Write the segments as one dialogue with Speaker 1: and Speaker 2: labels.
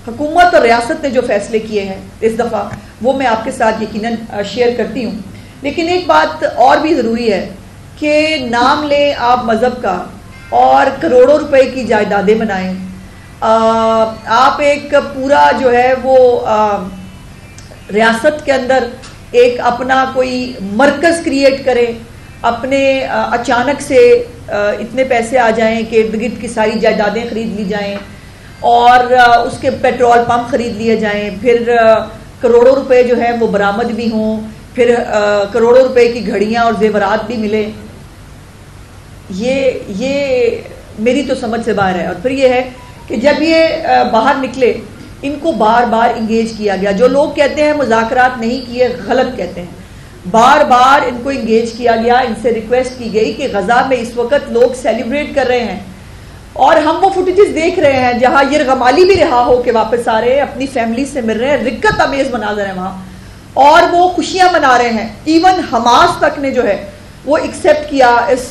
Speaker 1: حکومت اور ریاست نے جو فیصلے کیے ہیں اس دفعہ وہ میں آپ کے ساتھ یقیناً شیئر کرتی ہوں، لیکن ایک بات اور بھی ضروری ہے کہ نام لیں آپ مذہب کا اور کروڑوں روپے کی جائیدادیں بنائیں، آپ ایک پورا جو ہے وہ ریاست کے اندر ایک اپنا کوئی مرکز کریٹ کریں، اپنے اچانک سے اتنے پیسے آ جائیں کہ ارد گرد کی ساری جائیدادیں خرید لی جائیں اور اس کے پیٹرول پمپ خرید لیے جائیں، پھر کروڑوں روپے جو ہیں وہ برآمد بھی ہوں، پھر کروڑوں روپے کی گھڑیاں اور زیورات بھی ملیں، یہ میری تو سمجھ سے باہر ہے۔ اور پھر یہ ہے کہ جب یہ باہر نکلے ان کو بار بار انگیج کیا گیا، جو لوگ کہتے ہیں مذاکرات نہیں کیے غلط کہتے ہیں، بار بار ان کو انگیج کیا گیا، ان سے ریکویسٹ کی گئی کہ غزہ میں اس وقت لوگ سیلیبریٹ کر رہے ہیں اور ہم وہ فوٹیجز دیکھ رہے ہیں جہاں یرغمالی بھی رہا ہو کے واپس آ رہے ہیں، اپنی فیملی سے مل رہے ہیں، رکت امیز مناظر ہیں وہاں اور وہ خوشیاں منا رہے ہیں۔ ایون حماس تک نے جو ہے وہ ایکسیپٹ کیا اس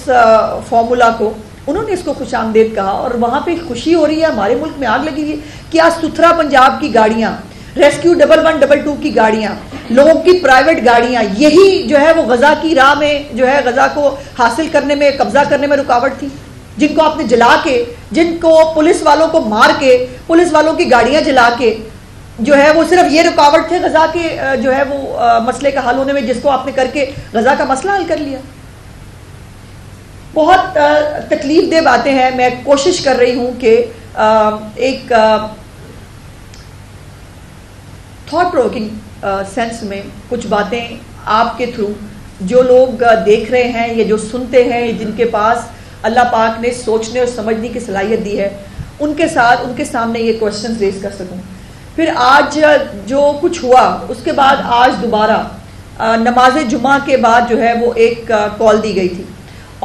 Speaker 1: فارمولا کو، انہوں نے اس کو خوش آمدید کہا اور وہاں پہ خوشی ہو رہی ہے۔ ہمارے ملک میں آگ لگی ہوئی، کیا ستھرا پنجاب کی گاڑیاں، ریسکیو 1112 کی گاڑیاں، لوگوں کی پرائیویٹ گاڑیاں، یہی جو ہے وہ غزہ کی راہ میں جو ہے غزہ کو حاصل کرنے میں، قبضہ کرنے میں رکاوٹ تھی، جن کو آپ نے جلا کے، جن کو پولیس والوں کو مار کے، پولیس والوں کی گاڑیاں جلا کے جو ہے وہ صرف یہ رکاوٹ تھے غزہ کے جو ہے وہ مسئلے کا حل ہونے میں، جس کو آپ نے کر کے غزہ کا مسئلہ حل کر لیا۔ بہت تکلیف دہ باتیں ہیں، میں کوشش کر رہی ہوں کہ ایک تھاٹ پروکنگ سینس میں کچھ باتیں آپ کے تھرو جو لوگ دیکھ رہے ہیں یا جو سنتے ہیں، جن کے پاس اللہ پاک نے سوچنے اور سمجھنے کی صلاحیت دی ہے، ان کے ساتھ ان کے سامنے یہ کوشچنز ریز کر سکوں۔ پھر آج جو کچھ ہوا اس کے بعد آج دوبارہ نماز جمعہ کے بعد جو ہے وہ ایک کال دی گئی تھی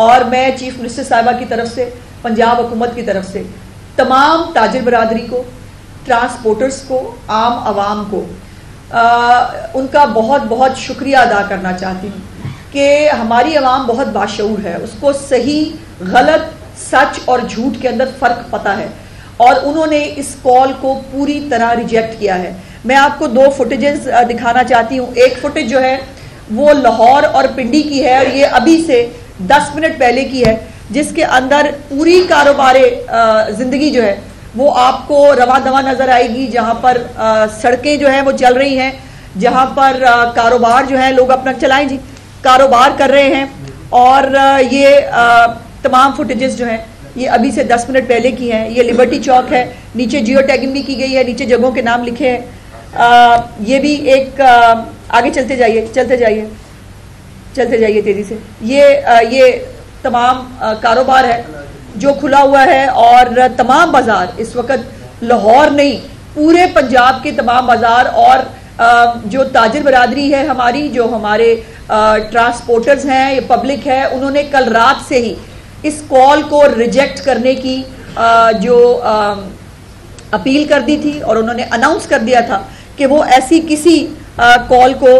Speaker 1: اور میں چیف منسٹر صاحبہ کی طرف سے، پنجاب حکومت کی طرف سے تمام تاجر برادری کو، ٹرانسپورٹرز کو، عام عوام کو ان کا بہت بہت شکریہ ادا کرنا چاہتی ہوں کہ ہماری عوام بہت باشعور ہے، اس کو صحیح غلط، سچ اور جھوٹ کے اندر فرق پتہ ہے اور انہوں نے اس کال کو پوری طرح ریجیکٹ کیا ہے۔ میں آپ کو 2 فوٹیجز دکھانا چاہتی ہوں۔ ایک فوٹیج جو ہے وہ لاہور اور پنڈی کی ہے اور یہ ابھی سے 10 منٹ پہلے کی ہے، جس کے اندر پوری کاروبار زندگی جو ہے وہ آپ کو رواں دواں نظر آئے گی، جہاں پر سڑکیں جو ہیں وہ چل رہی ہیں، جہاں پر کاروبار جو ہے لوگ اپنا چلائیں جی کاروبار کر رہے ہیں اور یہ تمام فوٹیجز جو ہیں یہ ابھی سے 10 منٹ پہلے کی ہیں۔ یہ لبرٹی چوک ہے، نیچے جیو ٹیگنگ بھی کی گئی ہے، نیچے جگہوں کے نام لکھے ہیں۔ یہ بھی ایک آگے چلتے جائیے تیزی سے، یہ تمام کاروبار ہے جو کھلا ہوا ہے اور تمام بازار اس وقت لاہور نہیں پورے پنجاب کے تمام بازار اور جو تاجر برادری ہے ہماری، جو ہمارے ٹرانسپورٹرز ہیں، یہ پبلک ہے، انہوں نے کل رات سے ہی اس کال کو ریجیکٹ کرنے کی جو اپیل کر دی تھی اور انہوں نے اناؤنس کر دیا تھا کہ وہ ایسی کسی کال کو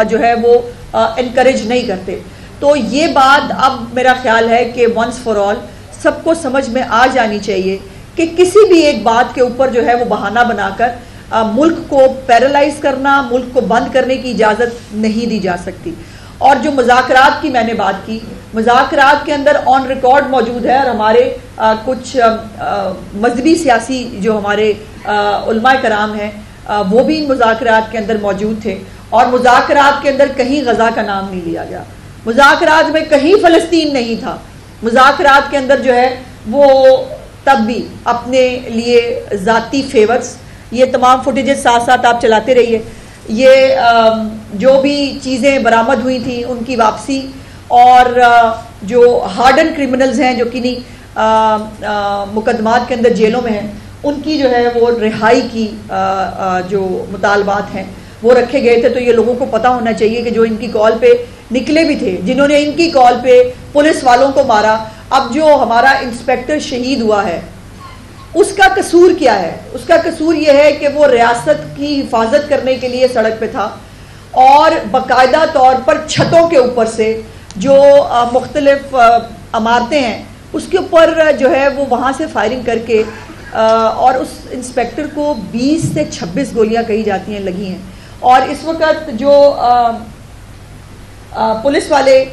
Speaker 1: جو ہے وہ انکریج نہیں کرتے۔ تو یہ بات اب میرا خیال ہے کہ ونس فار آل سب کو سمجھ میں آ جانی چاہیے کہ کسی بھی ایک بات کے اوپر جو ہے وہ بہانہ بنا کر ملک کو پیرالائز کرنا، ملک کو بند کرنے کی اجازت نہیں دی جا سکتی۔ اور جو مذاکرات کی میں نے بات کی، مذاکرات کے اندر آن ریکارڈ موجود ہے اور ہمارے کچھ مذہبی سیاسی جو ہمارے علماء کرام ہیں وہ بھی ان مذاکرات کے اندر موجود تھے اور مذاکرات کے اندر کہیں غزہ کا نام نہیں لیا گیا، مذاکرات میں کہیں فلسطین نہیں تھا، مذاکرات کے اندر جو ہے وہ تب بھی اپنے لیے ذاتی فیورز، یہ تمام فوٹیجز ساتھ ساتھ آپ چلاتے رہیے، یہ جو بھی چیزیں برآمد ہوئی تھیں ان کی واپسی اور جو ہارڈن کرمنلز ہیں جو کنی مقدمات کے اندر جیلوں میں ہیں ان کی جو ہے وہ رہائی کی جو مطالبات ہیں وہ رکھے گئے تھے۔ تو یہ لوگوں کو پتہ ہونا چاہیے کہ جو ان کی کال پہ نکلے بھی تھے، جنہوں نے ان کی کال پہ پولیس والوں کو مارا، اب جو ہمارا انسپیکٹر شہید ہوا ہے اس کا قصور کیا ہے؟ اس کا قصور یہ ہے کہ وہ ریاست کی حفاظت کرنے کے لیے سڑک پہ تھا اور باقاعدہ طور پر چھتوں کے اوپر سے جو مختلف عمارتیں ہیں اس کے اوپر جو ہے وہ وہاں سے فائرنگ کر کے اور اس انسپیکٹر کو 20 سے 26 گولیاں کہی جاتی ہیں لگی ہیں. اور اس وقت جو پولیس والے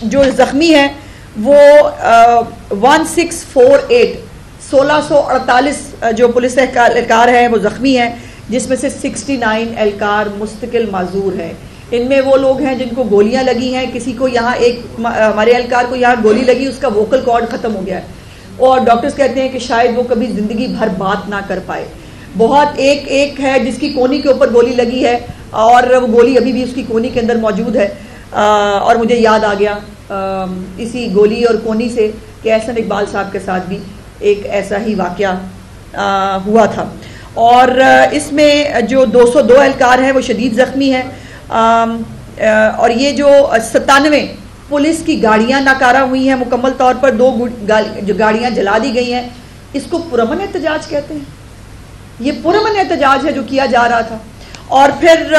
Speaker 1: جو زخمی ہیں وہ 1648 جو پولیس اہلکار ہیں وہ زخمی ہیں، جس میں سے 69 اہلکار مستقل معذور ہیں. ان میں وہ لوگ ہیں جن کو گولیاں لگی ہیں. کسی کو یہاں ہمارے اہلکار کو یہاں گولی لگی، اس کا ووکل کارڈ ختم ہو گیا ہے اور ڈاکٹرز کہتے ہیں کہ شاید وہ کبھی زندگی بھر بات نہ کر پائے. بہت ایک ہے جس کی کونی کے اوپر گولی لگی ہے اور وہ گولی ابھی بھی اس کی کونی کے اندر موجود ہے. اور مجھے یاد آ گیا اسی گولی اور کونی سے کہ احسن اقبال صاحب کے ساتھ بھی ایک ایسا ہی واقعہ ہوا تھا. اور اس میں جو 202 اہلکار ہیں وہ شدید زخمی ہیں. اور یہ جو 97 پولیس کی گاڑیاں ناکارہ ہوئی ہیں مکمل طور پر، 2 جو گاڑیاں جلا دی گئی ہیں، اس کو پرامن احتجاج کہتے ہیں. یہ پرامن احتجاج ہے جو کیا جا رہا تھا. اور پھر